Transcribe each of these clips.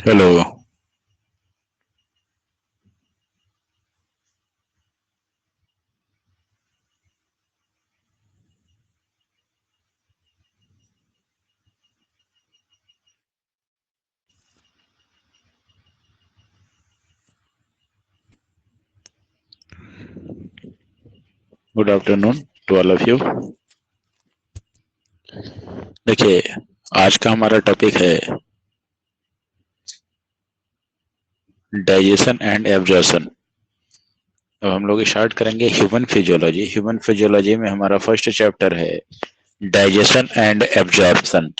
Hello. Good afternoon to all of you. देखिए, आज का हमारा टॉपिक है डाइजेशन एंड एब्जॉर्प्शन। अब हम लोग स्टार्ट करेंगे ह्यूमन फिजियोलॉजी। ह्यूमन फिजियोलॉजी में हमारा फर्स्ट चैप्टर है डाइजेशन एंड एब्जॉर्प्शन।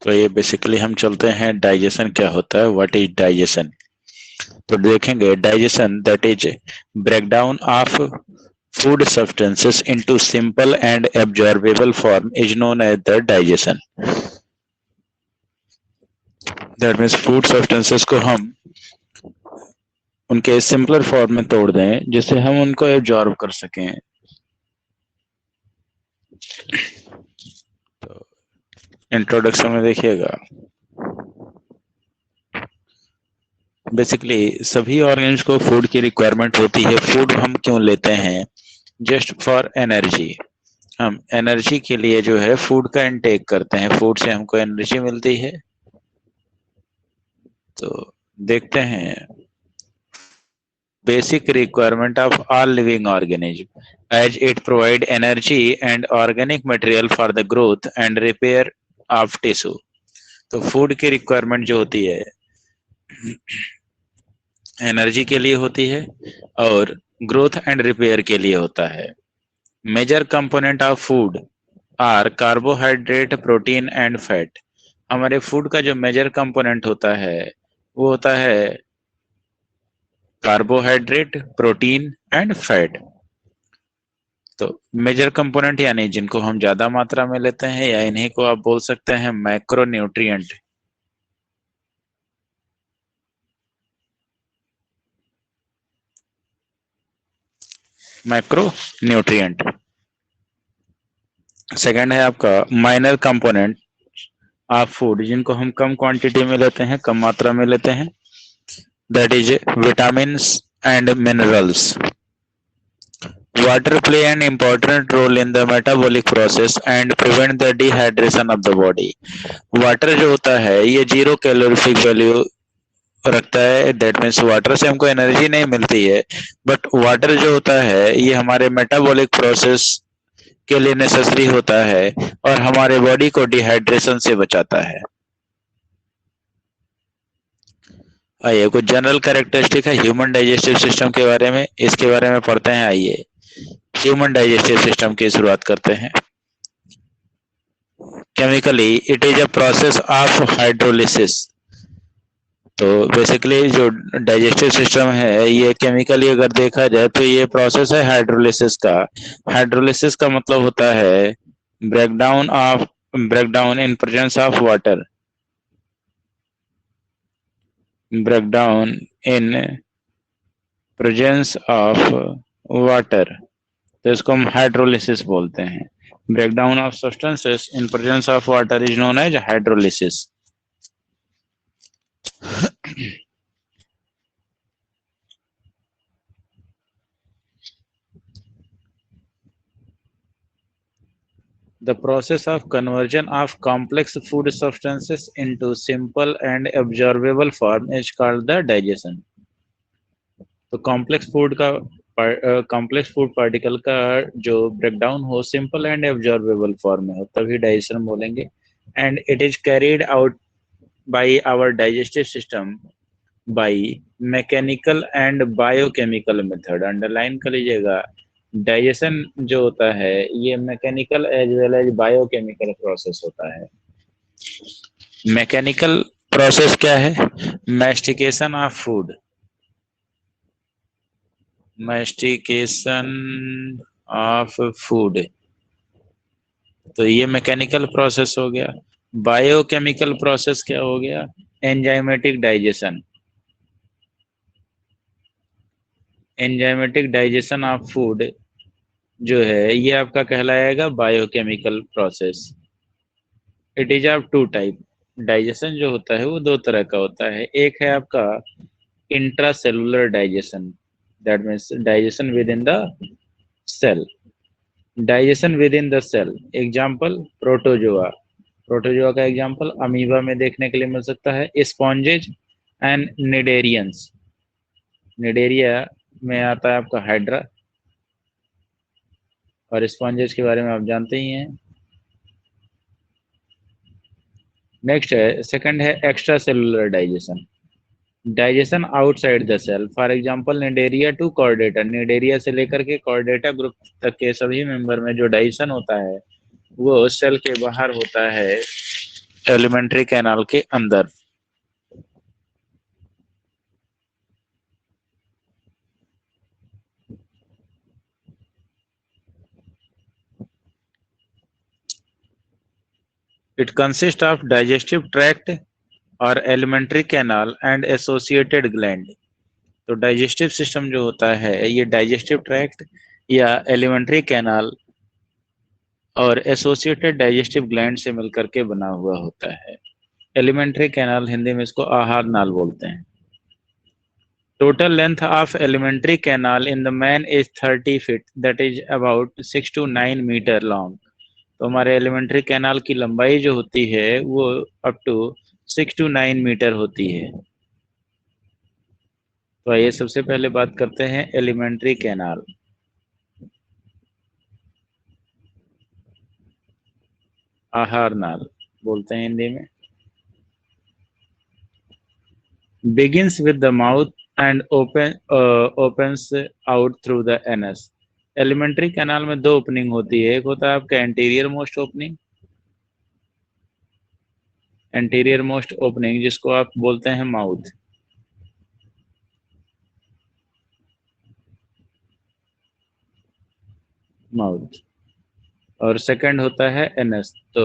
तो ये बेसिकली हम चलते हैं डाइजेशन क्या होता है, व्हाट इज डाइजेशन। तो देखेंगे digestion that is breakdown of food substances into simple and absorbable form is known as the digestion. That means food substances को हम उनके सिंपलर फॉर्म में तोड़ दें जिससे हम उनको एब्जॉर्ब कर सकें। तो इंट्रोडक्शन में देखिएगा, बेसिकली सभी ऑर्गेन्स को फूड की रिक्वायरमेंट होती है। फूड हम क्यों लेते हैं? Just for energy. हम एनर्जी के लिए जो है फूड का इनटेक करते हैं, फूड से हमको एनर्जी मिलती है। तो देखते हैं basic requirement of all living organism as it provide energy and organic material for the growth and repair of tissue। तो फूड की रिक्वायरमेंट जो होती है एनर्जी के लिए होती है और ग्रोथ एंड रिपेयर के लिए होता है। Major component of food are carbohydrate, protein and fat. हमारे फूड का जो मेजर कंपोनेंट होता है वो होता है कार्बोहाइड्रेट, प्रोटीन एंड फैट। तो मेजर कंपोनेंट यानी जिनको हम ज्यादा मात्रा में लेते हैं, या इन्हीं को आप बोल सकते हैं macro nutrient. Macro nutrient. Second है आपका माइनर कंपोनेंट ऑफ फूड, जिनको हम कम क्वांटिटी में लेते हैं, कम मात्रा में लेते हैं। That is vitamin and minerals. Water play an important role in the metabolic process and prevent the dehydration of the body। Water जो होता है ये जीरो कैलोरीफिक वैल्यू रखता है। दैट मीन्स वाटर से हमको एनर्जी नहीं मिलती है, बट वाटर जो होता है ये हमारे मेटाबॉलिक प्रोसेस के लिए नेसेसरी होता है और हमारे बॉडी को डिहाइड्रेशन से बचाता है। आइए कुछ जनरल कैरेक्टरिस्टिक है ह्यूमन डाइजेस्टिव सिस्टम के बारे में, इसके बारे में पढ़ते हैं। आइए ह्यूमन डाइजेस्टिव सिस्टम की शुरुआत करते हैं। Chemically it is a process of hydrolysis. तो बेसिकली जो डाइजेस्टिव सिस्टम है ये केमिकली अगर देखा जाए तो ये प्रोसेस है हाइड्रोलिसिस का। हाइड्रोलिसिस का मतलब होता है breakdown in presence of water. Breakdown in presence of water, तो इसको हम हाइड्रोलिसिस बोलते हैं। Breakdown of substances in presence of water is known as hydrolysis. The process of conversion of complex food substances into simple and absorbable form is called the digestion। तो complex food particle का जो breakdown हो simple and absorbable form में हो तभी digestion बोलेंगे। And it is carried out by our digestive system by mechanical and biochemical method. Underline कर लीजिएगा, डाइजेशन जो होता है ये mechanical as well as biochemical process होता है। मैकेनिकल प्रोसेस क्या है? Mastication of food, mastication of food. तो ये मैकेनिकल प्रोसेस हो गया। बायोकेमिकल प्रोसेस क्या हो गया? Enzymatic digestion. Enzymatic digestion of food जो है ये आपका कहलाएगा biochemical process. It is of two type. Digestion जो होता है वो दो तरह का होता है। एक है आपका intracellular digestion, that means digestion with in the cell. Digestion with in the cell, example protozoa. Protozoa का एग्जाम्पल अमीबा में देखने के लिए मिल सकता है। स्पॉन्जेज एंड निडेरियंस। निडेरिया में आता है आपका हाइड्रा, और स्पॉन्जेज के बारे में आप जानते ही हैं। नेक्स्ट है, सेकंड है extra cellular digestion. Digestion outside the cell, for example Cnidaria to Chordata. Cnidaria से लेकर के कॉर्डेटा ग्रुप तक के सभी मेंबर में जो डाइजेशन होता है वो सेल के बाहर होता है, एलिमेंट्री कैनाल के अंदर। It consist of digestive tract और alimentary canal and associated gland. तो डाइजेस्टिव सिस्टम जो होता है ये डाइजेस्टिव ट्रैक्ट या एलिमेंट्री कैनाल और एसोसिएटेड डाइजेस्टिव ग्लैंड से मिलकर के बना हुआ होता है। एलिमेंट्री कैनाल, हिंदी में इसको आहार नाल बोलते हैं। Total length of alimentary canal in the man is 30 feet, that is about 6 to 9 metre long. तो हमारे एलिमेंट्री कैनाल की लंबाई जो होती है वो अप टू 6 to 9 मीटर होती है। तो आइए सबसे पहले बात करते हैं एलिमेंट्री कैनाल। आहार नाल बोलते हैं हिंदी में। begins with the mouth and opens out through the anus। Alimentary canal में दो ओपनिंग होती है। एक होता है आपका anterior most opening, anterior most opening जिसको आप बोलते हैं माउथ। माउथ। और सेकंड होता है एनस। तो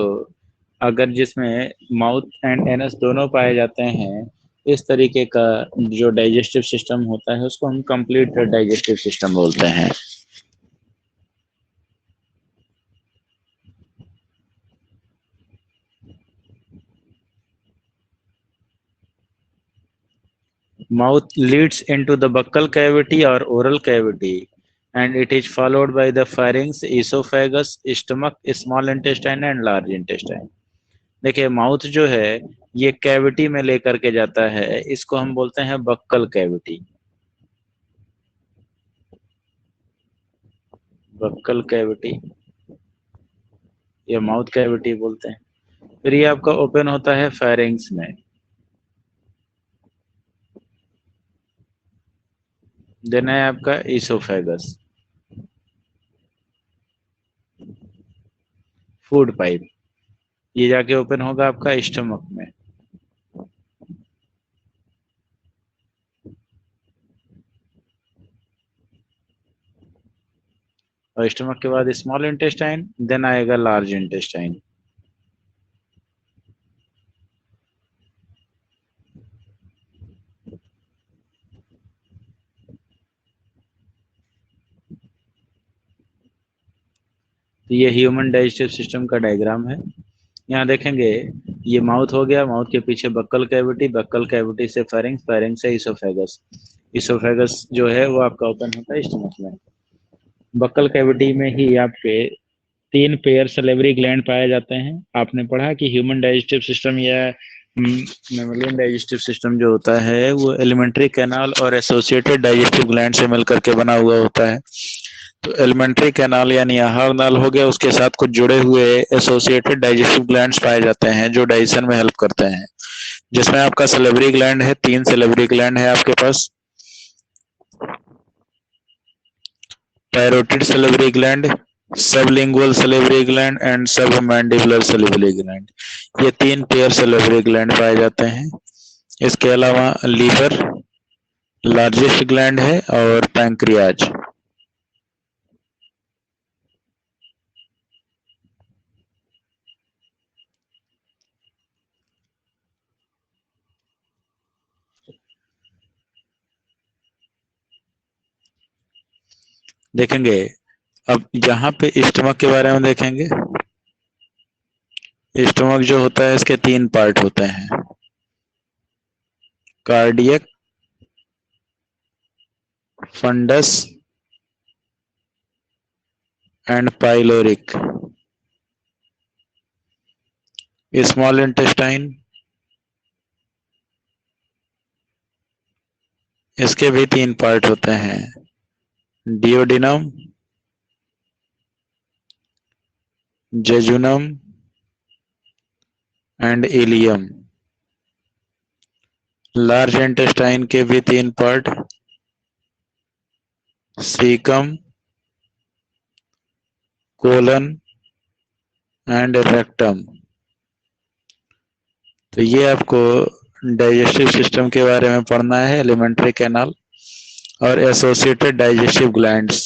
अगर जिसमें माउथ एंड एनस दोनों पाए जाते हैं, इस तरीके का जो डाइजेस्टिव सिस्टम होता है उसको हम कंप्लीट डाइजेस्टिव सिस्टम बोलते हैं। Mouth leads into the buccal cavity or oral cavity, and it is followed by the pharynx, esophagus, stomach, small intestine and large intestine। देखिए माउथ जो है ये कैविटी में लेकर के जाता है, इसको हम बोलते हैं बक्कल कैविटी। बक्कल कैविटी या माउथ कैविटी बोलते हैं। फिर ये आपका ओपन होता है फेरिंग्स में। देन है आपका इसोफेगस, फूड पाइप। ये जाके ओपन होगा आपका स्टमक में। और स्टमक के बाद स्मॉल इंटेस्टाइन, देन आएगा लार्ज इंटेस्टाइन। तो ये ह्यूमन डाइजेस्टिव सिस्टम का डायग्राम है। यहाँ देखेंगे ये माउथ हो गया, माउथ के पीछे बक्कल कैविटी, बक्कल कैविटी से फेरिंग्स, फेरिंग्स से इसोफेगस। इसोफेगस जो है वो आपका ओपन होता है स्टमक में। बक्कल कैविटी में ही आपके 3 पेयर सलेवरी ग्लैंड पाए जाते हैं। आपने पढ़ा कि ह्यूमन डाइजेस्टिव सिस्टम या मेमोलियन डाइजेस्टिव सिस्टम जो होता है वो एलिमेंट्री कैनाल और एसोसिएटेड डाइजेस्टिव ग्लैंड से मिलकर के बना हुआ होता है। तो एलिमेंट्री कैनाल यानी आहार नाल हो गया, उसके साथ कुछ जुड़े हुए एसोसिएटेड डाइजेस्टिव ग्लैंड्स पाए जाते हैं जो डाइजेशन में हेल्प करते हैं, जिसमें आपका सलेवरी ग्लैंड है। 3 सलेवरी ग्लैंड है आपके पास। Parotid salivary gland, sublingual salivary gland and submandibular salivary gland. ये 3 पेयर सलेवरी ग्लैंड पाए जाते हैं। इसके अलावा लीवर लार्जेस्ट ग्लैंड है और पैंक्रियाज। देखेंगे। अब यहाँ पे स्टमक के बारे में देखेंगे। स्टमक जो होता है इसके 3 पार्ट होते हैं, cardiac, fundus and pyloric. Small intestine, इसके भी 3 पार्ट होते हैं, duodenum, jejunum and ileum. Large intestine के भी 3 part, caecum, colon and rectum. तो ये आपको डाइजेस्टिव सिस्टम के बारे में पढ़ना है, एलिमेंट्री कैनाल और एसोसिएटेड डाइजेस्टिव ग्लैंड्स।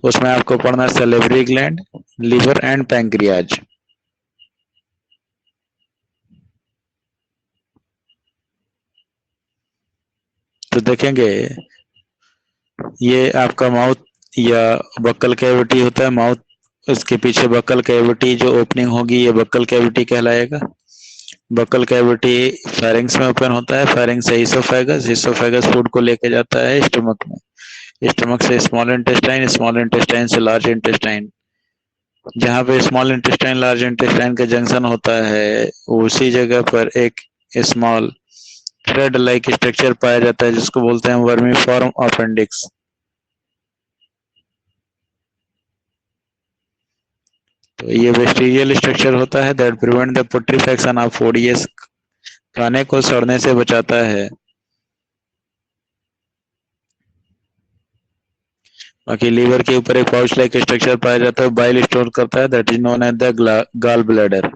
उसमें आपको पढ़ना है salivary gland, liver and pancreas. तो देखेंगे ये आपका माउथ या बक्कल कैविटी होता है, माउथ, इसके पीछे बक्कल कैविटी जो ओपनिंग होगी ये बक्कल कैविटी कहलाएगा। बक्कल कैविटी फेरिंग्स में ओपन होता है, फेरिंग्स से इसोफेगस, इसोफेगस फूड को लेके जाता है स्टमक में, स्टमक से स्मॉल इंटेस्टाइन, स्मॉल इंटेस्टाइन से लार्ज इंटेस्टाइन। जहाँ पे स्मॉल इंटेस्टाइन लार्ज इंटेस्टाइन का जंक्शन होता है उसी जगह पर एक स्मॉल थ्रेड लाइक स्ट्रक्चर पाया जाता है जिसको बोलते हैं वर्मीफॉर्म अपेंडिक्स। तो ये वेस्टिजियल स्ट्रक्चर होता है that prevent the putrefaction of food, ये खाने को सड़ने से बचाता है। बाकी लीवर के ऊपर एक पाउच लाइक स्ट्रक्चर पाया जाता है, बाइल स्टोर करता है, that is known as the gall bladder.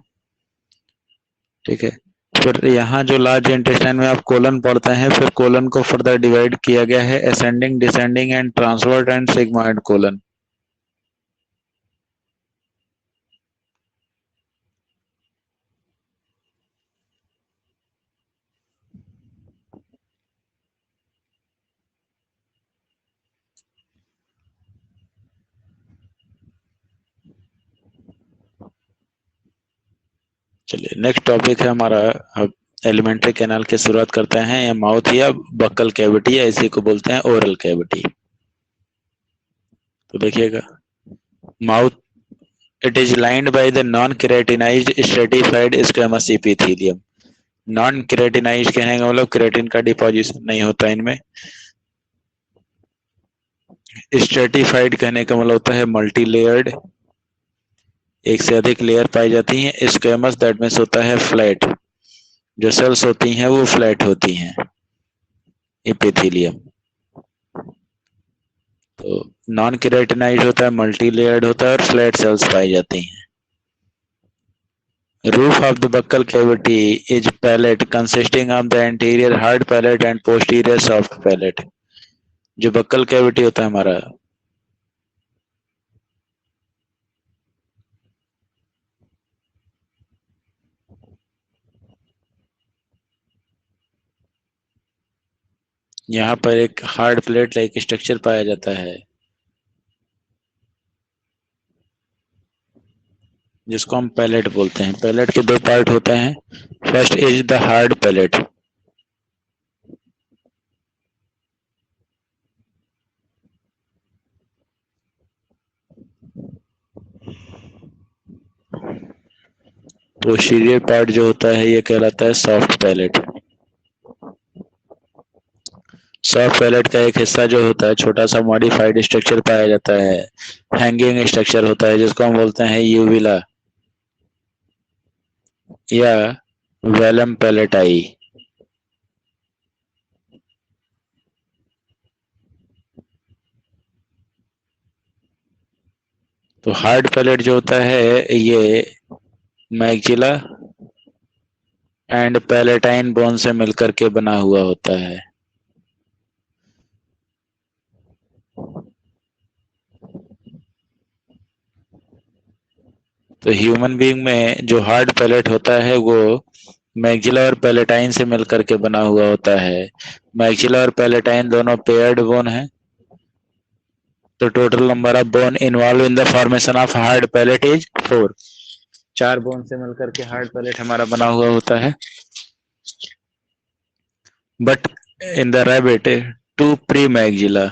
ठीक है। फिर यहाँ जो लार्ज इंटेस्टाइन में आप कोलन पढ़ते हैं, फिर कोलन को फर्दर डिवाइड किया गया है ascending, descending and transverse and sigmoid colon. चलिए नेक्स्ट टॉपिक है हमारा, एलिमेंट्री कैनाल की शुरुआत करते हैं। या माउथ या बक्कल कैविटी या इसी को बोलते हैं ओरल कैविटी। तो देखिएगा, mouth, it is lined by the non keratinised stratified squamous epithelium. Non keratinised कहने का मतलब केराटिन का डिपोजिशन नहीं होता इनमें। स्ट्रेटिफाइड कहने का मतलब होता है मल्टी लेयर्ड, एक से अधिक लेयर पाई जाती हैं। स्क्वेमस दैट मीन्स होता है फ्लैट, जो सेल्स होती हैं वो फ्लैट होती हैं, एपिथेलियम। तो नॉन केराटिनाइज्ड होता है, मल्टी लेयर्ड होता है और फ्लैट सेल्स पाई जाती हैं। Roof of the buccal cavity is palate consisting of the anterior hard palate and posterior soft palate। जो बक्कल कैविटी होता है हमारा, यहाँ पर एक हार्ड प्लेट लाइक स्ट्रक्चर पाया जाता है जिसको हम पैलेट बोलते हैं। पैलेट के 2 पार्ट होते हैं, first is the hard palate. Posterior part जो होता है ये कहलाता है सॉफ्ट पैलेट। सॉफ्ट पैलेट का एक हिस्सा जो होता है छोटा सा मॉडिफाइड स्ट्रक्चर पाया जाता है, हैंगिंग स्ट्रक्चर होता है जिसको हम बोलते हैं यूविला या वेलम पैलेटाई। तो हार्ड पैलेट जो होता है ये मैक्सिला एंड पैलेटाइन बोन से मिलकर के बना हुआ होता है। तो ह्यूमन बीइंग में जो हार्ड पैलेट होता है वो मैक्सिला और पैलेटाइन से मिलकर के बना हुआ होता है। मैक्सिला और पैलेटाइन दोनों पेयर्ड बोन है, तो total number of bone involve in the formation of hard palate is 4। 4 bone से मिलकर के हार्ड पैलेट हमारा बना हुआ होता है। But in the rabbit 2 pre maxilla,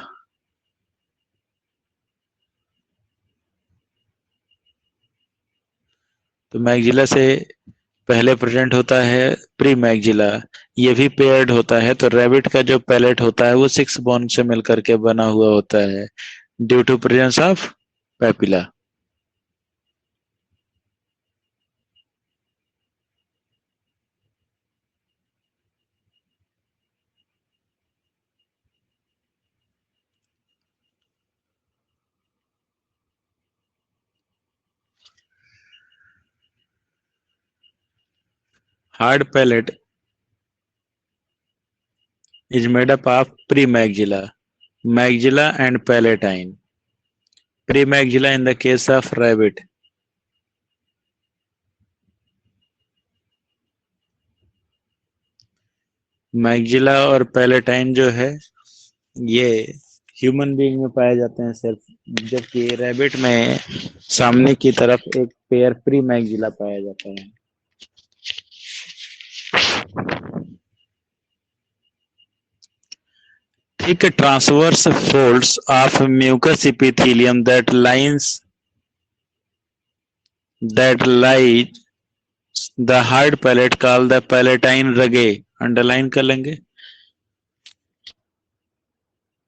तो मैग्जिला से पहले प्रेजेंट होता है प्री मैग्जिला, ये भी पेयर्ड होता है। तो रैबिट का जो पैलेट होता है वो 6 बोन से मिलकर के बना हुआ होता है due to presence of papilla. Hard palate is made up of premaxilla, maxilla and palatine. Premaxilla in the case of rabbit, maxilla और पैलेटाइन जो है ये ह्यूमन बीइंग में पाए जाते हैं सिर्फ, जबकि रैबिट में सामने की तरफ एक पेयर प्री मैग्जिला पाया जाता है। Thick transverse folds of mucous epithelium that lies the hard palate called the palatine ragae, underline कर लेंगे।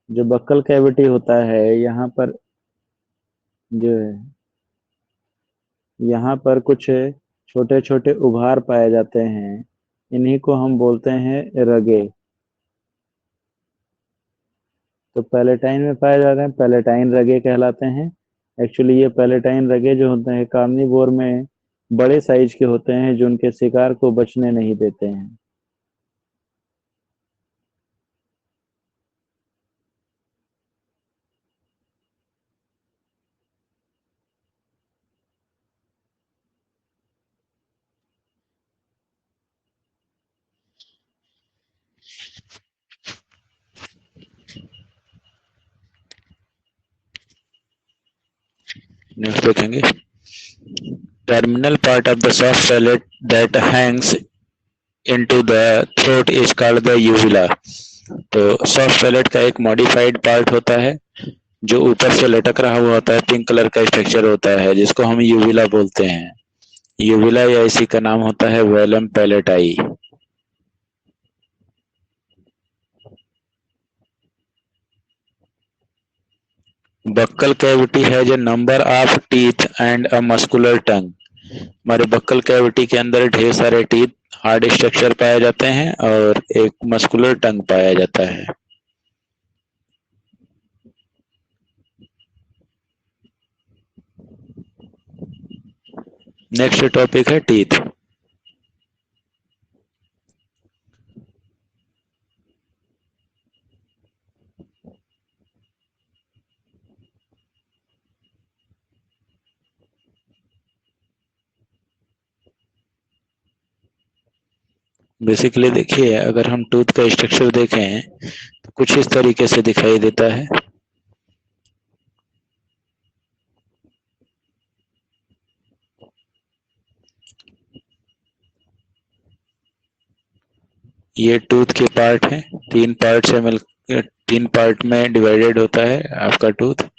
जो बक्कल कैविटी होता है यहाँ पर जो है, यहाँ पर कुछ छोटे छोटे उभार पाए जाते हैं, इन्हीं को हम बोलते हैं रगे। तो पैलेटाइन में पाए जाते हैं, पैलेटाइन रगे कहलाते हैं। एक्चुअली ये पैलेटाइन रगे जो होते हैं कार्निवोर में बड़े साइज के होते हैं, जो उनके शिकार को बचने नहीं देते हैं। नेक्स्ट देखेंगे, terminal part of the soft palate that hangs into the throat is called the uvula. तो सॉफ्ट पैलेट का एक मॉडिफाइड पार्ट होता है जो ऊपर से लटक रहा हुआ होता है, पिंक कलर का स्ट्रक्चर होता है, जिसको हम यूविला बोलते हैं। यूविला या इसी का नाम होता है वेलम पैलेटाई। बक्कल कैविटी है जो number of teeth and a muscular tongue. हमारे बक्कल कैविटी के अंदर ढेर सारे टीथ, हार्ड स्ट्रक्चर पाए जाते हैं और एक मस्कुलर टंग पाया जाता है। नेक्स्ट टॉपिक है टीथ। बेसिकली देखिए, अगर हम टूथ का स्ट्रक्चर देखें तो कुछ इस तरीके से दिखाई देता है। ये टूथ के पार्ट है, 3 पार्ट से मिल 3 पार्ट में डिवाइडेड होता है आपका टूथ।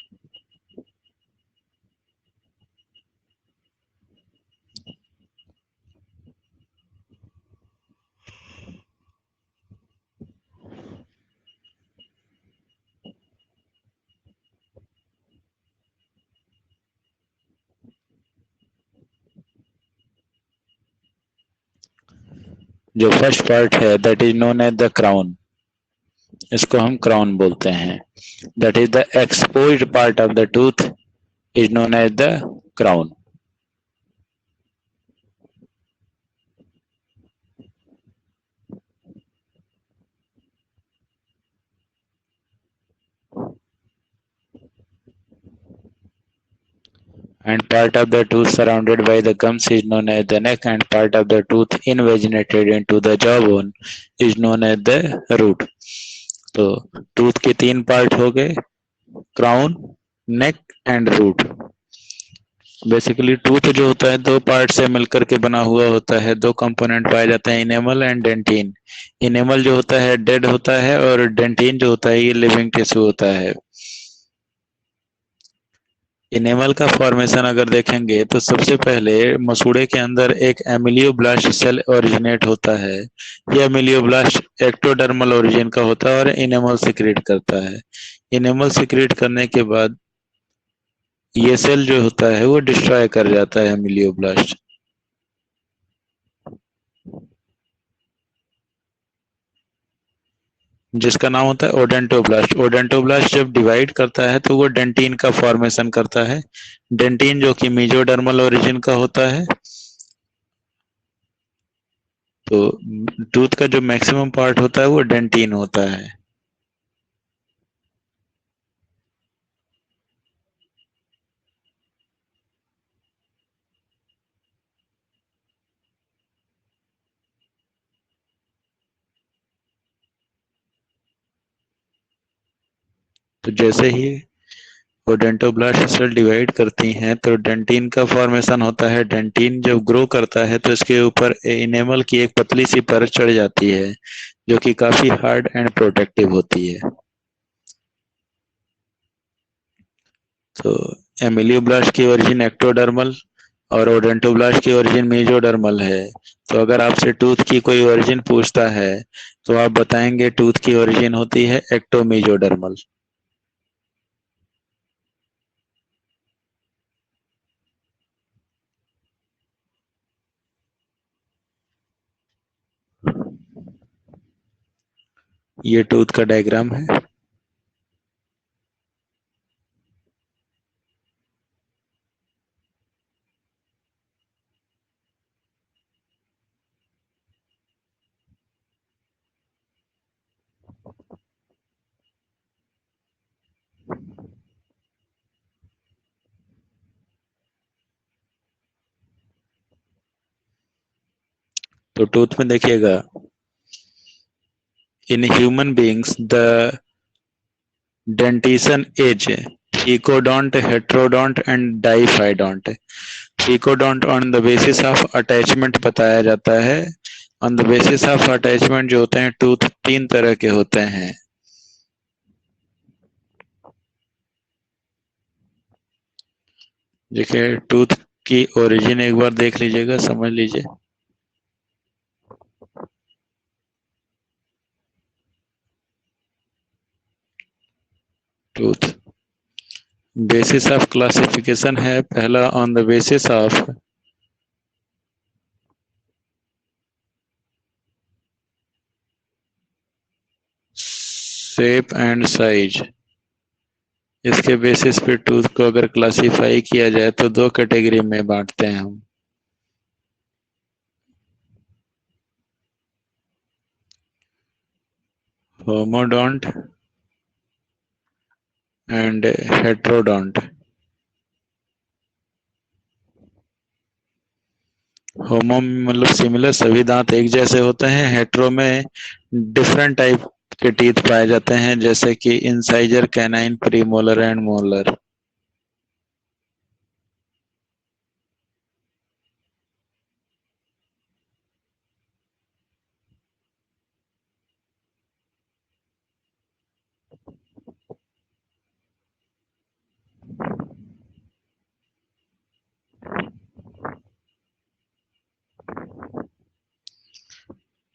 जो फर्स्ट पार्ट है that is known as the crown, इसको हम क्राउन बोलते हैं। That is the exposed part of the tooth is known as the crown. And part of the tooth surrounded by the gums is known as the neck, and part of the tooth invaginated into the jawbone is known as the root. तो tooth के 3 part हो गए, crown, neck and root. Basically tooth जो होता है दो part से मिलकर के बना हुआ होता है, दो कंपोनेंट पाए जाते हैं, इनेमल एंड डेंटिन। इनेमल जो होता है डेड होता है और डेंटिन जो होता है ये लिविंग टिश्यू होता है। इनेमल का फॉर्मेशन अगर देखेंगे तो सबसे पहले मसूड़े के अंदर एक एमिलियोब्लास्ट सेल ओरिजिनेट होता है। यह एमिलियोब्लास्ट एक्टोडर्मल ओरिजिन का होता है और इनेमल सिक्रीट करता है। इनेमल सिक्रीट करने के बाद ये सेल जो होता है वो डिस्ट्रॉय कर जाता है एमिलियोब्लास्ट। जिसका नाम होता है ओडेंटोब्लास्ट। ओडेंटोब्लास्ट जब डिवाइड करता है तो वो डेंटिन का फॉर्मेशन करता है। डेंटिन जो कि मेसोडर्मल ओरिजिन का होता है। तो टूथ का जो मैक्सिमम पार्ट होता है वो डेंटिन होता है। तो जैसे ही ओडेंटोब्लास्ट सेल डिवाइड करती हैं तो डेंटिन का फॉर्मेशन होता है। डेंटिन जब ग्रो करता है तो इसके ऊपर इनेमल की एक पतली सी परत चढ़ जाती है जो कि काफी हार्ड एंड प्रोटेक्टिव होती है। तो एमिलियोब्लास्ट की ओरिजिन एक्टोडर्मल और ओडेंटोब्लास्ट की ओरिजिन मेसोडर्मल है। तो अगर आपसे टूथ की कोई ओरिजिन पूछता है तो आप बताएंगे टूथ की ओरिजिन होती है एक्टोमेसोडर्मल। ये टूथ का डायग्राम है। तो टूथ में देखिएगा, in human beings the dentition is ecodont, heterodont and diphyodont. ecodont on the basis of attachment बताया जाता है। On the basis of attachment जो होते हैं टूथ तीन तरह के होते हैं। देखिए टूथ की ओरिजिन एक बार देख लीजिएगा, समझ लीजिए। टूथ बेसिस ऑफ क्लासिफिकेशन है पहला, on the basis of shape and size. इसके बेसिस पे टूथ को अगर क्लासिफाई किया जाए तो दो कैटेगरी में बांटते हैं हम। Homodont and heterodont. होमो मतलब सिमिलर, सभी दांत एक जैसे होते हैं। हेट्रो में डिफरेंट टाइप के टीथ पाए जाते हैं जैसे कि incisor, canine, premolar and molar.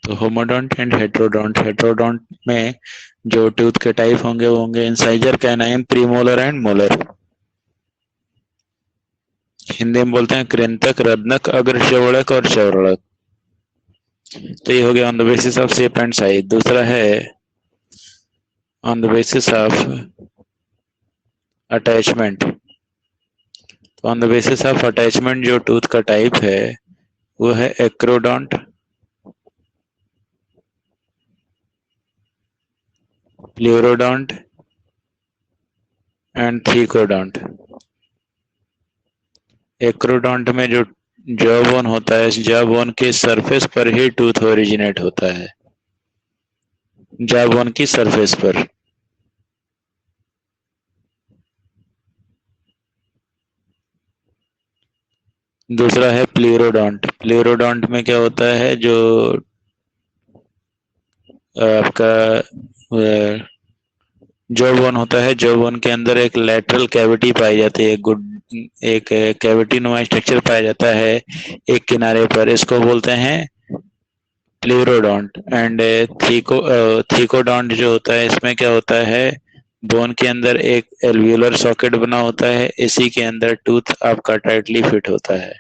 तो होमोडोंट एंड हेट्रोडोंट। हेट्रोडोंट में जो टूथ के टाइप होंगे वो होंगे incisor, canine, premolar and molar. Hindi में बोलते हैं कृंतक, रत्नक, अग्रश्रवणक और श्रवणक। तो ये हो गया on the basis of shape and size. दूसरा है on the basis of attachment. तो on the basis of attachment जो टूथ का टाइप है वो है acrodont, pleurodont and thecodont. Acrodont में जो जॉ बोन होता है इस जॉ बोन के सरफेस पर ही टूथ ओरिजिनेट होता है, जॉ बोन की सरफेस पर। दूसरा है प्लेरोडोंट। प्लेरोडोंट में क्या होता है, जो आपका जॉ बोन होता है, जॉ बोन के अंदर एक लेटरल कैविटी पाई जाती है, एक कैविटी नुमा स्ट्रक्चर पाया जाता है एक किनारे पर, इसको बोलते हैं प्लेरोडोंट। एंड थीकोडोंट जो होता है, इसमें क्या होता है, बोन के अंदर एक एल्वियोलर सॉकेट बना होता है, इसी के अंदर टूथ आपका टाइटली फिट होता है।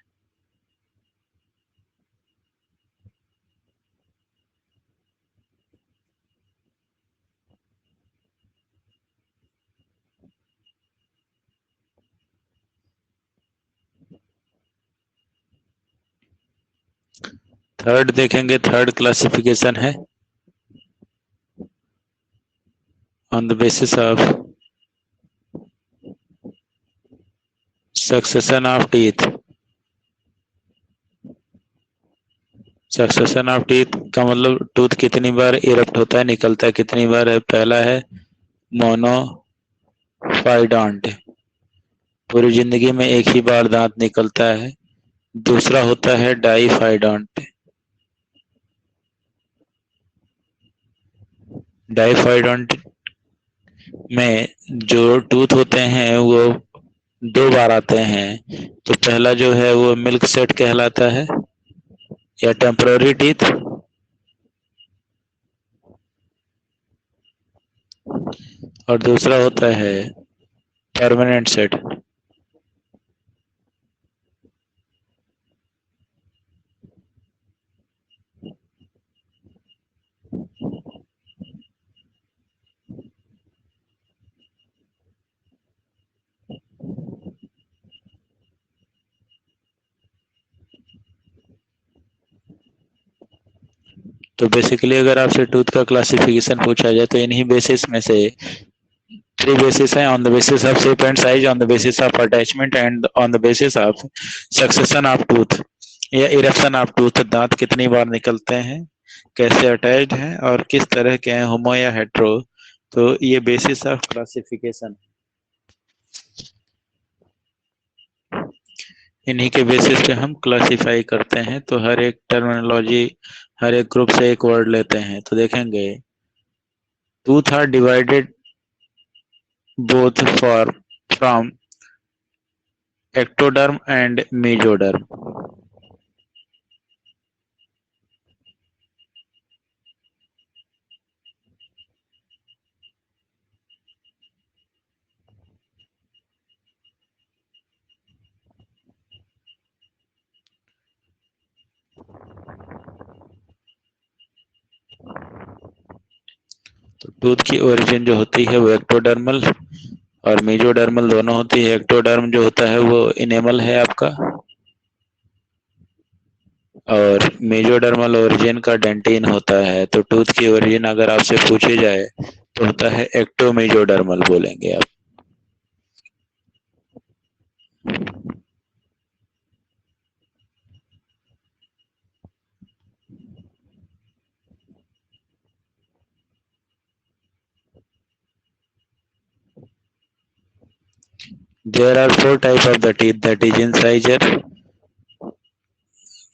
थर्ड देखेंगे, थर्ड क्लासिफिकेशन है on the basis of succession of teeth. Succession of teeth का मतलब टूथ कितनी बार इरप्ट होता है, निकलता है कितनी बार है। पहला है मोनोफाइडोंट, पूरी जिंदगी में एक ही बार दांत निकलता है। दूसरा होता है डाइफाइडोंट। डाइफाइडोंट में जो टूथ होते हैं वो दो बार आते हैं। तो पहला जो है वो मिल्क सेट कहलाता है या टेम्पररी टीथ, और दूसरा होता है परमानेंट सेट। तो बेसिकली अगर आपसे टूथ का क्लासिफिकेशन पूछा जाए तो इन्हीं बेसिस में से थ्री बेसिस है, on the basis of shape and size, on the basis of attachment, and on the basis of succession of tooth या इरप्शन ऑफ टूथ। दांत कितनी बार निकलते हैं, कैसे अटैच्ड हैं, और किस तरह के हैं, होमो या हेट्रो। तो ये बेसिस ऑफ क्लासिफिकेशन, इन्हीं के बेसिस पे हम क्लासिफाई करते हैं। तो हर एक टर्मिनोलॉजी, हर एक ग्रुप से एक वर्ड लेते हैं। तो देखेंगे, tooth are divided both for from ectoderm and mesoderm. तो टूथ की ओरिजिन जो होती है वो एक्टोडर्मल और मेजोडर्मल दोनों होती है। एक्टोडर्म जो होता है वो इनेमल है आपका, और मेजोडर्मल ओरिजिन का डेंटिन होता है। तो टूथ की ओरिजिन अगर आपसे पूछी जाए तो होता है एक्टोमेजोडर्मल बोलेंगे आप। There are four types of the teeth, that is incisor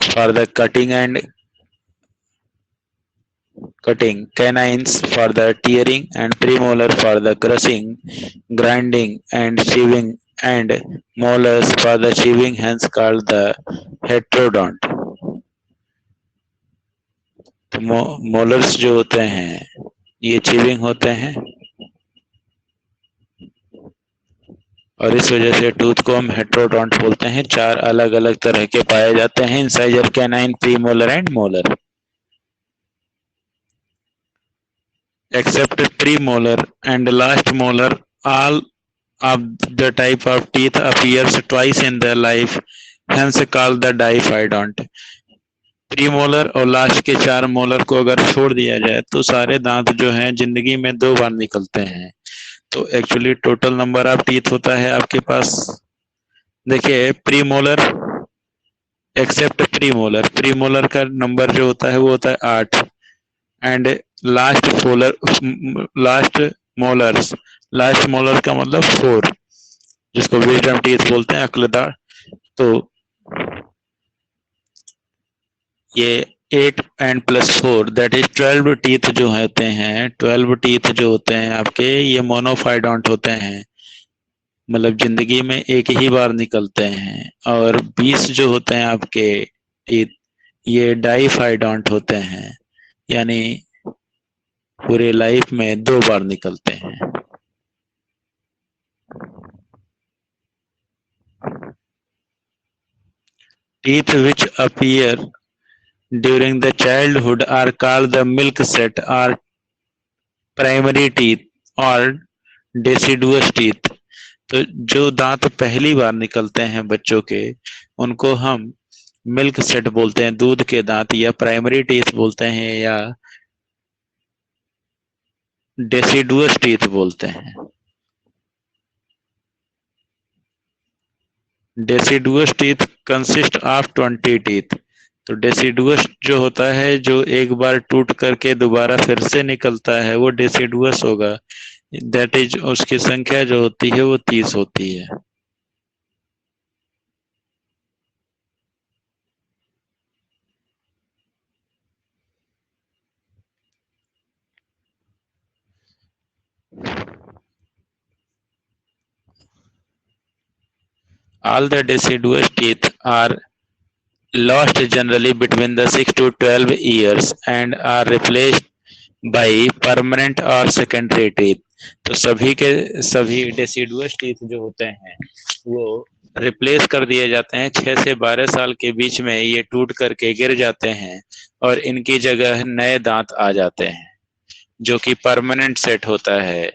for the cutting, canines for the tearing, and premolar for the crushing, grinding, and chewing, and molars for the chewing, hence called the heterodont. तो molars जो होते हैं ये chewing होते हैं, और इस वजह से टूथ को हम हेटेरोडोंट बोलते हैं। चार अलग अलग तरह के पाए जाते हैं, incisor, canine, premolar and molar. Except premolar and last molar, all of the type of teeth appears twice in their life, hence called the diphyodont. Premolar और लास्ट के चार मोलर को अगर छोड़ दिया जाए तो सारे दांत जो हैं जिंदगी में दो बार निकलते हैं। तो actually total number of teeth होता है आपके पास, देखिए, प्रीमोलर एक्सेप्ट प्रीमोलर, प्रीमोलर का नंबर जो होता है वो होता है 8, and last molars, last molar का मतलब 4, जिसको विजडम टीथ बोलते हैं, अक्लदार। तो ये 8 and +4 दैट इज 12 टीथ जो होते हैं, 12 टीथ जो होते हैं आपके, ये मोनोफाइडोंट होते हैं, मतलब जिंदगी में एक ही बार निकलते हैं। और 20 जो होते हैं आपके टीथ, ये डाईफाइडोंट होते हैं, यानी पूरे लाइफ में 2 बार निकलते हैं। Teeth which appear during the childhood are called the milk set और प्राइमरी टीथ और डेसिडुअस टीथ। तो जो दांत पहली बार निकलते हैं बच्चों के, उनको हम मिल्क सेट बोलते हैं, दूध के दांत, या प्राइमरी टीथ बोलते हैं, या डेसिडुअस टीथ बोलते हैं। Deciduous teeth consist of 20 teeth. तो डेसिडुअस जो होता है, जो एक बार टूट करके दोबारा फिर से निकलता है, वो डेसिडुअस होगा। दैट इज, उसकी संख्या जो होती है वो 30 होती है। All the deciduous teeth are lost generally between the 6 to 12 years and are replaced by permanent or secondary teeth। तो सभी के सभी डेसिडुअस टीथ जो होते हैं वो रिप्लेस कर दिए जाते हैं। 6 से 12 साल के बीच में ये टूट करके गिर जाते हैं और इनकी जगह नए दांत आ जाते हैं, जो कि परमानेंट सेट होता है।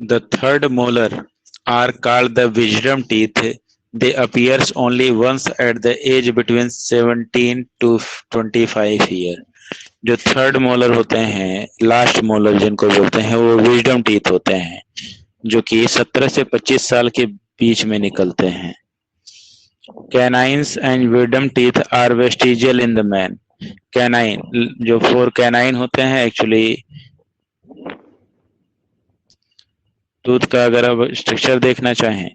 The third molar are called the wisdom teeth. They appears only once at the age between 17 to 25 year। जो थर्ड मोलर होते हैं, लास्ट मोलर जिनको बोलते हैं, वो विजडम टीथ होते हैं, जो कि 17 से 25 साल के बीच में निकलते हैं। Canines and wisdom teeth are vestigial in the man. Canine, जो 4 कैनाइन होते हैं एक्चुअली, टूथ का अगर आप स्ट्रक्चर देखना चाहें,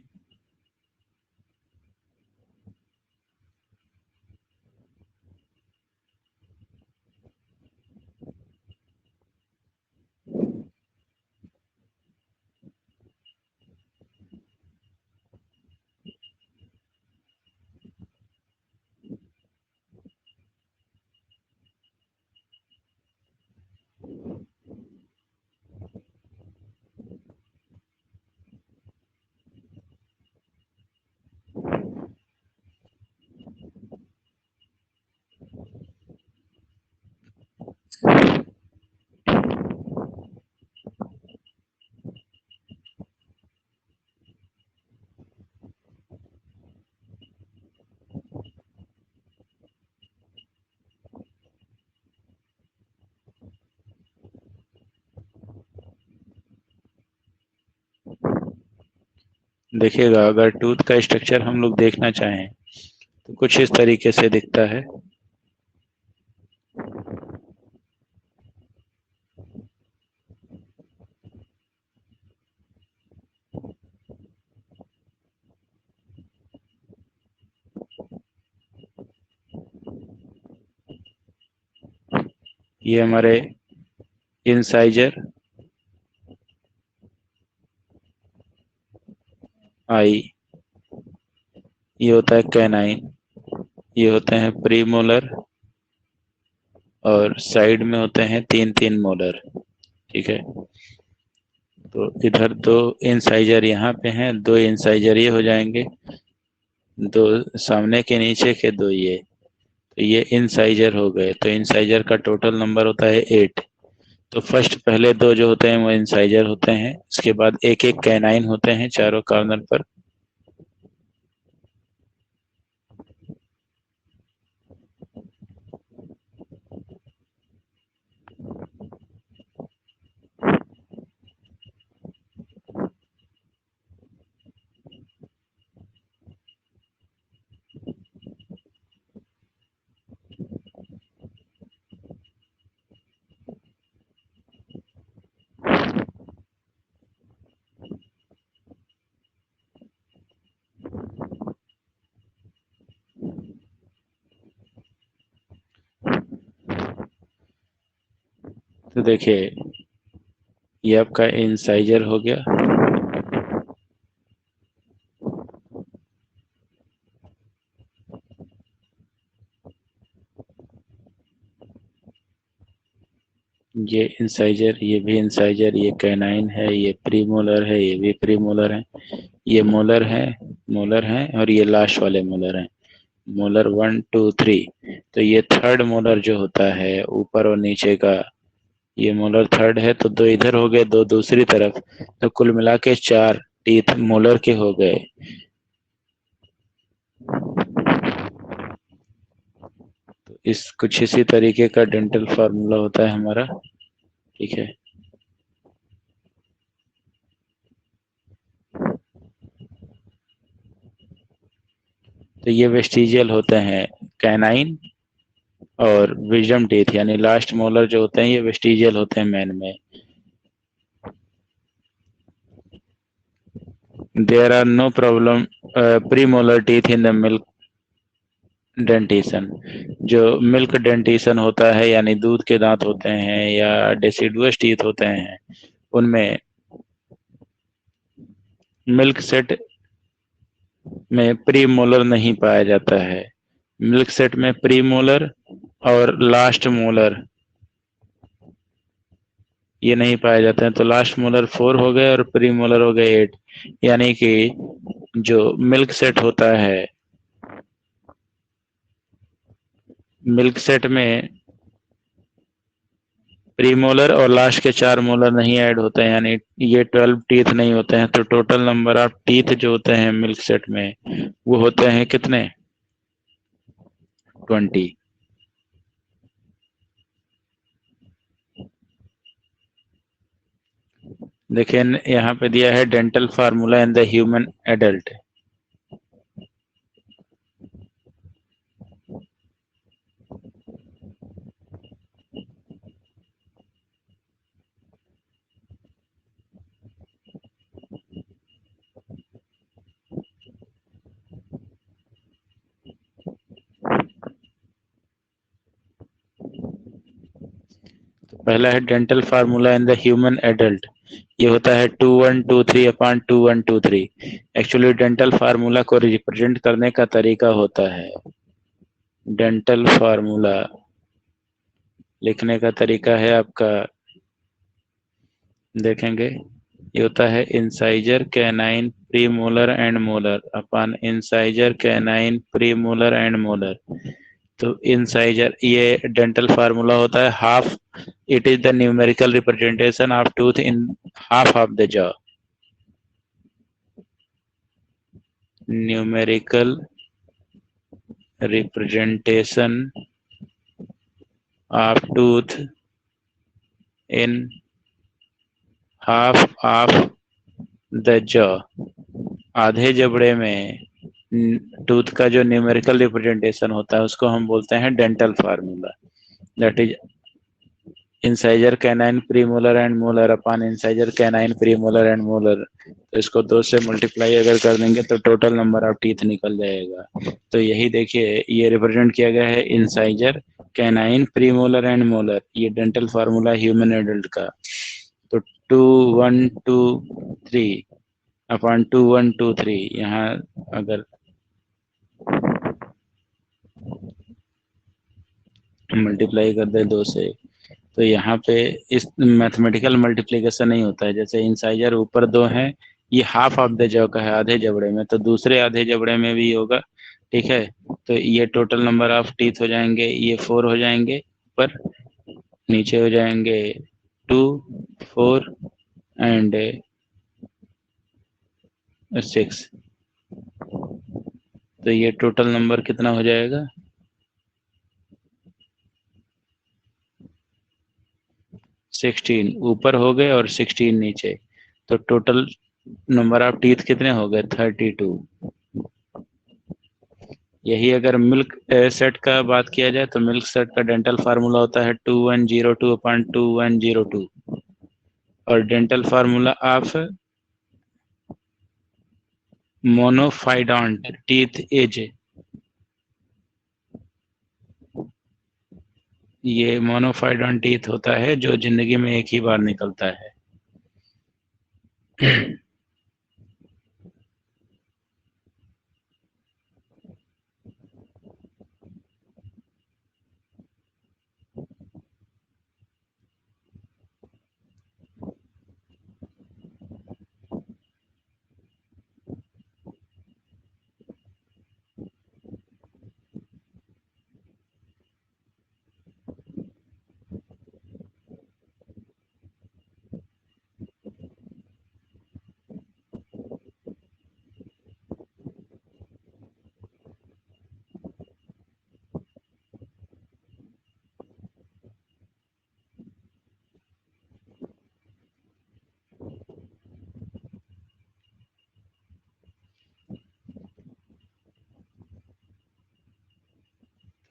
देखिएगा, अगर टूथ का स्ट्रक्चर हम लोग देखना चाहें तो कुछ इस तरीके से दिखता है। ये हमारे इंसाइजर आई, ये होता है कैनाइन, ये होते हैं प्रीमोलर, और साइड में होते हैं 3-3 मोलर। ठीक है, तो इधर 2 इंसाइजर यहाँ पे हैं, 2 इंसाइजर ये हो जाएंगे, 2 सामने के नीचे के 2 ये, तो ये इंसाइजर हो गए। तो इंसाइजर का टोटल नंबर होता है 8। तो फर्स्ट पहले 2 जो होते हैं वो इंसाइजर होते हैं, इसके बाद एक एक कैनाइन होते हैं चारों कॉर्नर पर। तो देखिए, ये आपका इंसाइजर हो गया, ये इंसाइजर, ये भी इंसाइजर, ये कैनाइन है, ये प्रीमोलर है, ये भी प्रीमोलर है, ये मोलर है, मोलर है, और ये लास्ट वाले मोलर हैं, मोलर 1 2 3। तो ये थर्ड मोलर जो होता है ऊपर और नीचे का, ये मोलर थर्ड है, तो 2 इधर हो गए, 2 दूसरी तरफ, तो कुल मिला के 4 टीथ मोलर के हो गए। तो इस कुछ इसी तरीके का डेंटल फार्मूला होता है हमारा। ठीक है, तो ये वेस्टिजियल होते हैं कैनाइन और विजडम टीथ, यानी लास्ट मोलर जो होते हैं ये वेस्टिजियल होते हैं मैन में। There are no problem premolar teeth in the milk dentition. जो मिल्क डेंटिशन होता है, यानी दूध के दांत होते हैं या डेसिडुअस टीथ होते हैं, उनमें मिल्क सेट में प्री मोलर नहीं पाया जाता है। मिल्क सेट में प्री मोलर और लास्ट मोलर ये नहीं पाए जाते हैं, तो लास्ट मोलर 4 हो गए और प्री मोलर हो गए 8। यानी कि जो मिल्क सेट होता है, मिल्क सेट में प्री मोलर और लास्ट के 4 मोलर नहीं ऐड होते हैं, यानी ये 12 टीथ नहीं होते हैं। तो टोटल नंबर ऑफ टीथ जो होते हैं मिल्क सेट में वो होते हैं कितने, 20। देखिए यहाँ पे दिया है dental formula in the human adult. पहला है dental formula in the human adult, ये होता है 2123 अपॉन 2123। एक्चुअली डेंटल फार्मूला को रिप्रेजेंट करने का तरीका होता है, डेंटल फार्मूला लिखने का तरीका है आपका, देखेंगे, ये होता है incisor canine pre molar and molar upon incisor canine pre molar and molar. तो इंसाइजर ये डेंटल फार्मूला होता है half, it is the numerical representation of tooth in half of the jaw. Numerical representation of tooth in half of the jaw, आधे जबड़े में tooth का जो numerical representation होता है उसको हम बोलते हैं dental formula. That is incisor canine premolar and molar upon incisor canine premolar and molar. तो इसको 2 से मल्टीप्लाई अगर कर देंगे तो टोटल नंबर ऑफ टीथ निकल जाएगा। तो यही देखिए, ये रिप्रेजेंट किया गया है incisor canine, premolar and molar, ये डेंटल फार्मूला ह्यूमन एडल्ट का। तो 2123/2123, यहाँ अगर मल्टीप्लाई कर दे 2 से, तो यहाँ पे इस मैथमेटिकल मल्टीप्लिकेशन नहीं होता है। जैसे इंसाइजर ऊपर 2 है, ये हाफ ऑफ द जॉ का है, आधे जबड़े में, तो दूसरे आधे जबड़े में भी होगा। ठीक है, तो ये टोटल नंबर ऑफ टीथ हो जाएंगे, ये 4 हो जाएंगे ऊपर, नीचे हो जाएंगे 2, 4 एंड 6। तो ये टोटल नंबर कितना हो जाएगा? 16 ऊपर हो गए और 16 नीचे, तो टोटल नंबर ऑफ टीथ कितने हो गए? 32। यही अगर मिल्क सेट का बात किया जाए तो मिल्क सेट का डेंटल फार्मूला होता है 2102/2102, और dental formula of monophyodont teeth as, ये मोनोफाइडॉन्ट टीथ होता है जो जिंदगी में एक ही बार निकलता है।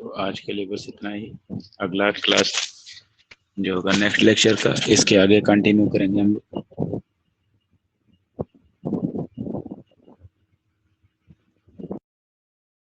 तो आज के लिए बस इतना ही। अगला क्लास जो होगा नेक्स्ट लेक्चर का, इसके आगे कंटिन्यू करेंगे हम।